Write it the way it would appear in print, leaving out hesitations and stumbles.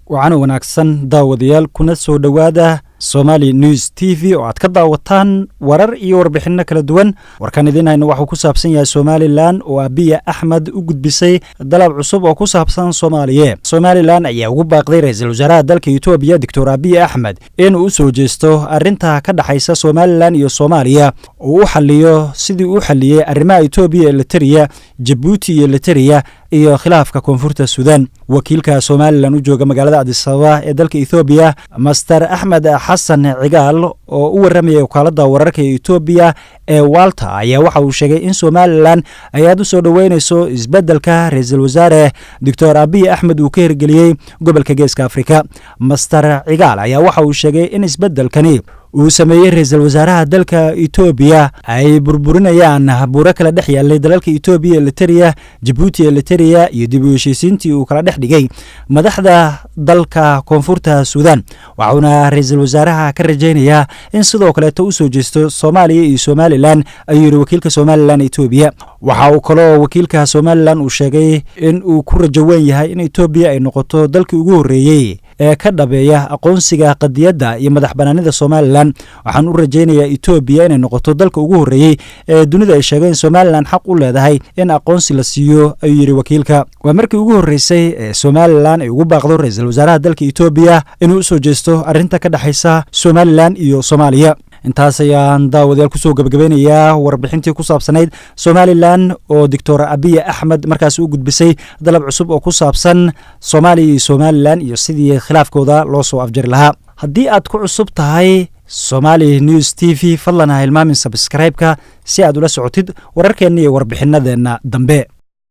وعن وناكسن داوديال كنا سو دواده Somali News TV oo aad ka daawataan warar iyo warbixino kala duwan warkan idinayna waxa ku saabsan yahay Somaliland oo Abiy Ahmed u gudbisay dalab cusub oo ku saabsan Soomaaliya Somaliland ayaa ugu baaqday ra'iisul wasaaraha dalka Itoobiya Dr. Abiy Ahmed in uu soo jeesto arinta ka dhaxaysa Somaliland iyo Soomaaliya oo uu xalliyo sidii uu xalliyay arrimaha Itoobiya ee Eritrea Djibouti iyo Eritrea iyo khilaafka koonfurta Suudaan wakiilka Somaliland u jooga magaalada Addis Ababa ee dalka Itoobiya Master Ahmed Hassan Cigaal oo u waramay wakaaladda wararka ee Itoobiya ee Walta ayaa waxa uu sheegay in Somaliland ay aad u soo dhaweynayso isbeddelka ra'iisul wasaare Dr. Abiy Ahmed uu ka hirgeliyay gobolka Geeska Afrika Master Cigaal ayaa waxa uu sheegay in isbeddelkani uu sameeyay ra'iisul wasaaraha dalka Itoobiya ay burburinayaan buuro kala dhex yaallay dalalka Itoobiya Eritrea Djibouti Eritrea iyo dib u heshiisiintii uu kala dhex dhigay madaxda dalka koonfurta Suudaan waxaana ra'iisul wasaaraha ka rajaynayaa in sidoo kale uu soo jeesto Soomaaliya iyo Somaliland ayuu wakiilka Somaliland Itoobiya waxa uu kaloo wakiilka Somaliland uu sheegay in uu ku rajo weyn yahay in Itoobiya ay noqoto dalkii ugu horeeyay ee ka dhabeeya aqoonsiga qadiyadda iyo madaxbanaanida Somaliland waxaan u rajaynayaa Itoobiya inay noqoto dalka ugu horeeyay ee dunida ay sheegeen Somaliland xaq u leedahay in aqoonsi la siiyo ayuu yiri wakiilka waa markii ugu horeysay ee Somaliland ay ugu baaqdo ra'iisul wasaaraha dalka Itoobiya inuu soo jeesto arinta ka dhaxaysa Somaliland iyo Soomaaliya intaas ayaan daawadayaal ku soo gabagabeynayaa warbixintii ku saabsanayd Somaliland oo Dr. Abiy Ahmed markaas u gudbisay dalab cusub oo ku saabsan Soomaaliya iyo Somaliland iyo sidii khilaafkooda loo soo afjari lahaa haddii aad ku cusub tahay Somali News TV fadlan ha hilmaamin subscribe-ka si aad ula socotid wararkeena iyo warbixinadeena dambe